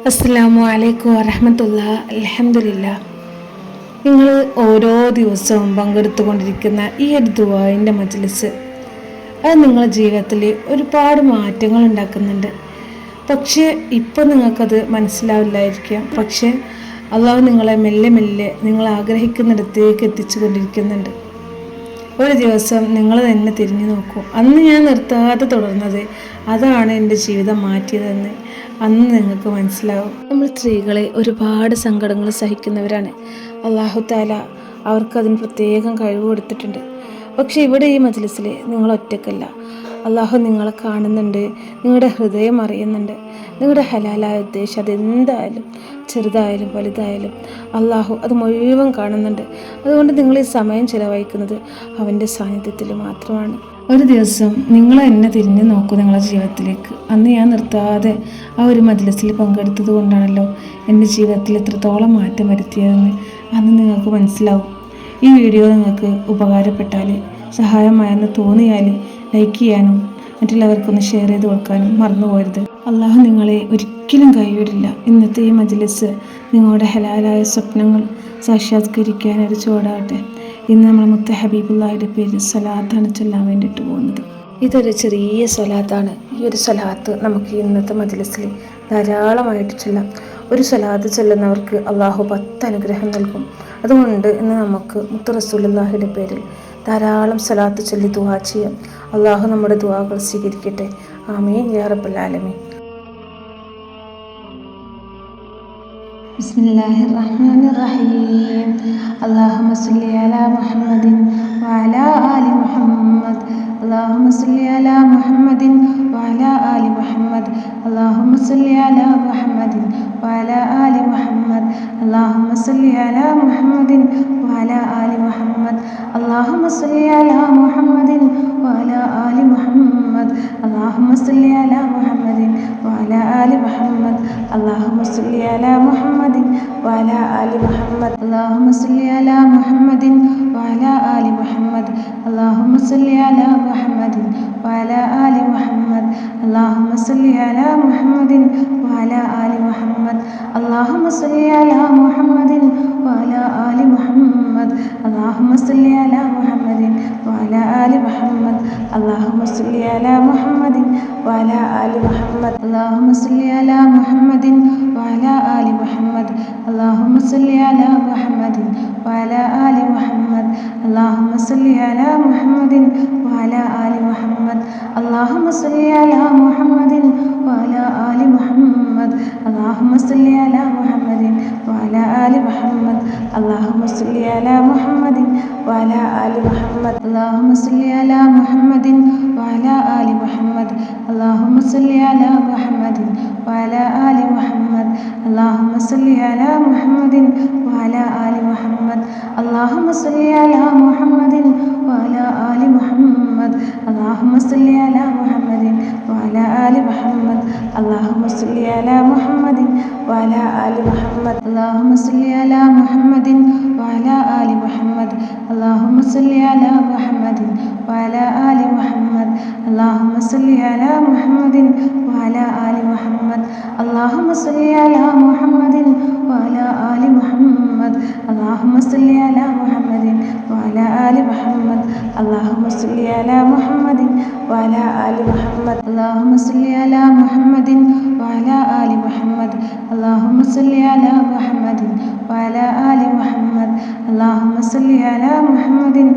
അസ്സലാമു അലൈക്കും വറഹ്മത്തുള്ളാഹി. അൽഹംദുലില്ലാഹ്. നിങ്ങൾ ഓരോ ദിവസവും പങ്കെടുത്തുകൊണ്ടിരിക്കുന്ന ഈ ഒരു ദുആഇൻ്റെ മജ്ലിസ് അത് നിങ്ങളുടെ ജീവിതത്തിൽ ഒരുപാട് മാറ്റങ്ങൾ ഉണ്ടാക്കുന്നുണ്ട്. പക്ഷേ ഇപ്പോൾ നിങ്ങൾക്കത് മനസ്സിലാവില്ലായിരിക്കാം. പക്ഷേ അള്ളാഹു നിങ്ങളെ മെല്ലെ മെല്ലെ നിങ്ങൾ ആഗ്രഹിക്കുന്നിടത്തേക്ക് എത്തിച്ചു കൊണ്ടിരിക്കുന്നുണ്ട്. ഒരു ദിവസം നിങ്ങൾ തന്നെ തിരിഞ്ഞു നോക്കൂ. അന്ന് ഞാൻ നിർത്താതെ തുടർന്നത് അതാണ് എൻ്റെ ജീവിതം മാറ്റിയതെന്ന് അന്ന് നിങ്ങൾക്ക് മനസ്സിലാവും. നമ്മൾ സ്ത്രീകളെ ഒരുപാട് സങ്കടങ്ങൾ സഹിക്കുന്നവരാണ്. അല്ലാഹു തആല അവർക്കതിന് പ്രത്യേകം കഴിവ് കൊടുത്തിട്ടുണ്ട്. പക്ഷെ ഇവിടെ ഈ മജ്ലിസിൽ നിങ്ങൾ ഒറ്റയ്ക്കല്ല. അള്ളാഹു നിങ്ങളെ കാണുന്നുണ്ട്, നിങ്ങളുടെ ഹൃദയം അറിയുന്നുണ്ട്. നിങ്ങളുടെ ഹലാലായ ഉദ്ദേശം അതെന്തായാലും ചെറുതായാലും വലുതായാലും അള്ളാഹു അത് മുഴുവൻ കാണുന്നുണ്ട്. അതുകൊണ്ട് നിങ്ങൾ ഈ സമയം ചിലവഴിക്കുന്നത് അവൻ്റെ സാന്നിധ്യത്തിൽ മാത്രമാണ്. ഒരു ദിവസം നിങ്ങൾ എന്നെ തിരിഞ്ഞു നോക്കൂ നിങ്ങളുടെ ജീവിതത്തിലേക്ക്. അന്ന് ഞാൻ നിർത്താതെ ആ ഒരു മജ്ലിസിൽ പങ്കെടുത്തത് കൊണ്ടാണല്ലോ എൻ്റെ ജീവിതത്തിൽ എത്രത്തോളം മാറ്റം വരുത്തിയതെന്ന് അന്ന് നിങ്ങൾക്ക് മനസ്സിലാവും. ഈ വീഡിയോ നിങ്ങൾക്ക് ഉപകാരപ്പെട്ടാൽ, സഹായമായെന്ന് തോന്നിയാൽ ലൈക്ക് ചെയ്യാനും മറ്റുള്ളവർക്കൊന്ന് ഷെയർ ചെയ്ത് കൊടുക്കാനും മറന്നു പോകരുത്. അള്ളാഹു നിങ്ങളെ ഒരിക്കലും കൈവിടില്ല. ഇന്നത്തെ ഈ മജ്ലിസ് നിങ്ങളുടെ ഹലാലായ സ്വപ്നങ്ങൾ സാക്ഷാത്കരിക്കാൻ ഒരു ചുവടാകട്ടെ. ഇന്ന് നമ്മൾ മുത്ത ഹബീബുള്ളാഹിയുടെ പേരിൽ സ്വലാത്താണ് ചൊല്ലാൻ വേണ്ടിയിട്ട് പോകുന്നത്. ഇതൊരു ചെറിയ സ്വലാത്താണ്. ഈ ഒരു സ്വലാത്ത് നമുക്ക് ഇന്നത്തെ മജ്ലിസിൽ ധാരാളമായിട്ട് ചൊല്ലാം. ഒരു സ്വലാത്ത് ചൊല്ലുന്നവർക്ക് അള്ളാഹു 10 അനുഗ്രഹം നൽകും. അതുകൊണ്ട് ഇന്ന് നമുക്ക് മുത്ത് റസൂലുള്ളാഹിയുടെ പേരിൽ ധാരാളം സ്വലാത്ത് ചൊല്ലി ദുആ ചെയ്യാം. അള്ളാഹു നമ്മുടെ ദുആകൾ സ്വീകരിക്കട്ടെ. ആമീൻ യാ റബ്ബൽ ആലമീൻ. ബിസ്മില്ലാഹിർ റഹ്മാനിർ റഹീം. അല്ലാഹുമ്മ സ്വല്ലി അലാ മുഹമ്മദിൻ വഅലാ ആലി മുഹമ്മദ്. അല്ലാഹുമ്മ സ്വല്ലി അലാ മുഹമ്മദിൻ വഅലാ ആലി മുഹമ്മദ്. അല്ലാഹുമ്മ സ്വല്ലി അലാ മുഹമ്മദിൻ വഅലാ ആലി മുഹമ്മദ്. അല്ലാഹുമ്മ സ്വല്ലി അലാ മുഹമ്മദിൻ വഅലാ ആലി മുഹമ്മദ്. അല്ലാഹുമ്മ സ്വല്ലി അലാ മുഹമ്മദിൻ വഅലാ ആലി മുഹമ്മദ്. അല്ലാഹുമ്മ സ്വല്ലി അലാ മുഹമ്മദിൻ വഅലാ ആലി മുഹമ്മദ്. അല്ലാഹുമ്മ സ്വല്ലി അലാ മുഹമ്മദിൻ വഅലാ ആലി മുഹമ്മദ്. അല്ലാഹുമ്മ സ്വല്ലി അലാ മുഹമ്മദിൻ വഅലാ ആലി മുഹമ്മദ്. അല്ലാഹുമ്മ സ്വല്ലി അലാ മുഹമ്മദിൻ വഅലാ ആലി മുഹമ്മദ്. അല്ലാഹുമ്മ സ്വല്ലി അലാ മുഹമ്മദിൻ വഅലാ ആലി മുഹമ്മദ്. അല്ലാഹുമ്മ സ്വല്ലി അലാ മുഹമ്മദിൻ വഅലാ ആലി മുഹമ്മദ്. അല്ലാഹുമ്മ സ്വല്ലി അലാ മുഹമ്മദിൻ വഅലാ ആലി മുഹമ്മദ്. അല്ലാഹുമ്മ സ്വല്ലി അലാ മുഹമ്മദിൻ വഅലാ ആലി മുഹമ്മദ്. അല്ലാഹുമ്മ സ്വല്ലി അലാ മുഹമ്മദിൻ വഅലാ ആലി മുഹമ്മദ്. അല്ലാഹുമ്മ സ്വല്ലി അലാ മുഹമ്മദിൻ വഅലാ ആലി മുഹമ്മദ്. അല്ലാഹുമ്മ സ്വല്ലി അലാ മുഹമ്മദിൻ വഅലാ ആലി മുഹമ്മദ്. അല്ലാഹുമ്മ സ്വല്ലി അലാ മുഹമ്മദിൻ വഅലാ ആലി മുഹമ്മദ്. അല്ലാഹുമ്മ സ്വല്ലി അലാ മുഹമ്മദിൻ വഅലാ ആലി മുഹമ്മദ്. അല്ലാഹുമ്മ സ്വല്ലി അലാ മുഹമ്മദിൻ വഅലാ ആലി മുഹമ്മദ്. അല്ലാഹുമ്മ സ്വല്ലി അലാ മുഹമ്മദിൻ വഅലാ ആലി മുഹമ്മദ്. അല്ലാഹുമ്മ സ്വല്ലി അലാ മുഹമ്മദിൻ വഅലാ ആലി മുഹമ്മദ്. അല്ലാഹുമ്മ സ്വല്ലി അലാ മുഹമ്മദിൻ വഅലാ ആലി മുഹമ്മദ്. അല്ലാഹുമ്മ സ്വല്ലി അലാ മുഹമ്മദിൻ വഅലാ ആലി മുഹമ്മദ്. അല്ലാഹുമ്മ സ്വല്ലി അലാ മുഹമ്മദിൻ വഅലാ ആലി മുഹമ്മദ്. അല്ലാഹുമ്മ സ്വല്ലി അലാ മുഹമ്മദിൻ വഅലാ ആലി മുഹമ്മദ്. അല്ലാഹുമ്മ സ്വല്ലി അലാ മുഹമ്മദിൻ വഅലാ ആലി മുഹമ്മദ്. അല്ലാഹുമ്മ സ്വല്ലി അലാ മുഹമ്മദിൻ വഅലാ ആലി മുഹമ്മദ്. അല്ലാഹുമ്മ സ്വല്ലി അലാ മുഹമ്മദിൻ വഅലാ ആലി മുഹമ്മദ്. അല്ലാഹുമ്മ സ്വല്ലി അലാ മുഹമ്മദിൻ വഅലാ ആലി മുഹമ്മദ്. അല്ലാഹുമ്മ സ്വല്ലി അലാ മുഹമ്മദിൻ വഅലാ ആലി മുഹമ്മദ്. അല്ലാഹുമ്മ സ്വല്ലി അലാ മുഹമ്മദിൻ വഅലാ ആലി മുഹമ്മദ്. അല്ലാഹുമ്മ സ്വല്ലി അലാ മുഹമ്മദിൻ വഅലാ ആലി മുഹമ്മദ്. അല്ലാഹുമ്മ സ്വല്ലി അലാ മുഹമ്മദിൻ വഅലാ ആലി മുഹമ്മദ്. അല്ലാഹുമ്മ സ്വല്ലി അലാ മുഹമ്മദിൻ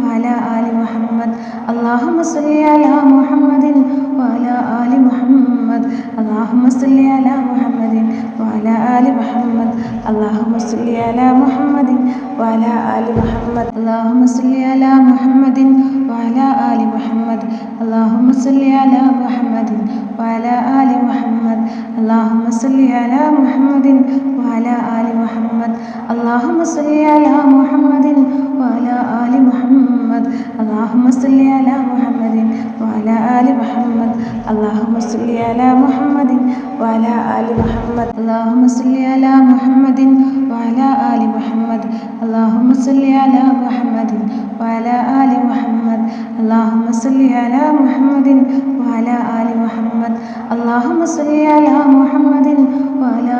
വഅലാ ആലി മുഹമ്മദ്. അല്ലാഹുമ്മ സ്വല്ലി അലാ മുഹമ്മദിൻ വഅലാ ആലി മുഹമ്മദ്. അല്ലാഹുമ്മ സ്വല്ലി അലാ മുഹമ്മദിൻ വഅലാ ആലി മുഹമ്മദ്. അല്ലാഹുമ്മ സ്വല്ലി അലാ മുഹമ്മദിൻ വഅലാ ആലി മുഹമ്മദ്. അല്ലാഹുമ്മ സ്വല്ലി അലാ മുഹമ്മദിൻ വഅലാ ആലി മുഹമ്മദ്. അല്ലാഹുമ്മ സ്വല്ലി അലാ മുഹമ്മദിൻ വഅലാ ആലി മുഹമ്മദ്. അല്ലാഹുമ്മ സ്വല്ലി അലാ മുഹമ്മദിൻ വഅലാ ആലി മുഹമ്മദ്. അല്ലാഹുമ്മ സ്വല്ലി അലാ മുഹമ്മദിൻ വഅലാ ആലി മുഹമ്മദ്. അല്ലാഹുമ്മ സ്വല്ലി അലാ മുഹമ്മദിൻ വഅലാ ആലി മുഹമ്മദ്. അല്ലാഹുമ്മ സ്വല്ലി അലാ മുഹമ്മദിൻ വഅലാ ആലി മുഹമ്മദ്. അല്ലാഹുമ്മ സ്വല്ലി അലാ മുഹമ്മദിൻ വഅലാ ആലി മുഹമ്മദ്. അല്ലാഹുമ്മ സ്വല്ലി അലാ മുഹമ്മദിൻ വഅലാ ആലി മുഹമ്മദ്. അല്ലാഹുമ്മ സ്വല്ലി അലാ മുഹമ്മദിൻ വഅലാ ആലി മുഹമ്മദ്. അല്ലാഹുമ്മ സ്വല്ലി അലാ മുഹമ്മദിൻ വഅലാ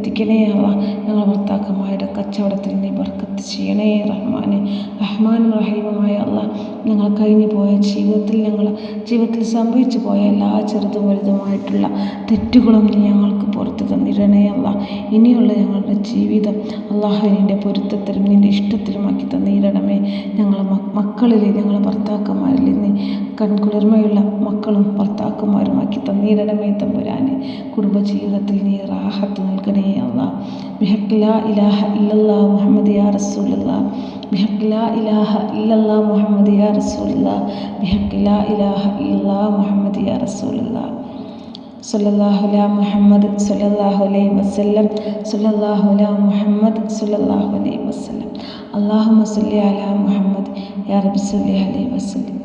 എത്തിക്കണേ അല്ല. ഞങ്ങൾ ഭർത്താക്കന്മാരുടെ കച്ചവടത്തിൽ നീ ബർക്കത്ത് ചെയ്യണേ റഹ്മാനെ. റഹ്മാനും റഹീമുമായ അല്ല, ഞങ്ങൾ കഴിഞ്ഞു പോയ ജീവിതത്തിൽ സംഭവിച്ചു പോയ എല്ലാ ചെറുതും വലുതുമായിട്ടുള്ള തെറ്റുകളും നീ ഞങ്ങൾക്ക് പുറത്തു തന്നിരണേ അല്ല. ഇനിയുള്ള ഞങ്ങളുടെ ജീവിതം അള്ളാഹുവിൻ്റെ പൊരുത്തത്തിലും നിൻ്റെ ഇഷ്ടത്തിലുമാക്കി തന്നിരണമേ. ഞങ്ങളെ മക്കളിൽ, ഞങ്ങളെ ഭർത്താക്കന്മാരിൽ നീ കൺകുളിർമയുള്ള മക്കളും ഭർത്താക്കന്മാരുമാക്കി തന്നിരണമേ തമ്പുരാനെ. കുടുംബജീവിതത്തിൽ നീ റാഹത്ത് നൽകണേ അല്ലാ. ബിഹഖ് ലാ ഇലാഹ ഇല്ലല്ലാഹ് മുഹമ്മദ് യാ റസൂലുള്ളാഹ്. ബിഹഖ് ലാ ഇലാഹ ഇല്ലല്ലാഹ് മുഹമ്മദ് യാ റസൂലുള്ളാഹ്. ബിഹഖ് ലാ ഇലാഹ ഇല്ലല്ലാഹ് മുഹമ്മദ് യാ റസൂലുള്ളാഹ്. സല്ലല്ലാഹു അലാ മുഹമ്മദ് സല്ലല്ലാഹു അലൈഹി വസല്ലം. സല്ലല്ലാഹു അലാ മുഹമ്മദ് സല്ലല്ലാഹു അലൈഹി വസല്ലം. അല്ലാഹുമ്മ സല്ലി അലാ മുഹമ്മദ് യാ റബ്ബി സല്ലി അലൈഹി വസല്ലം.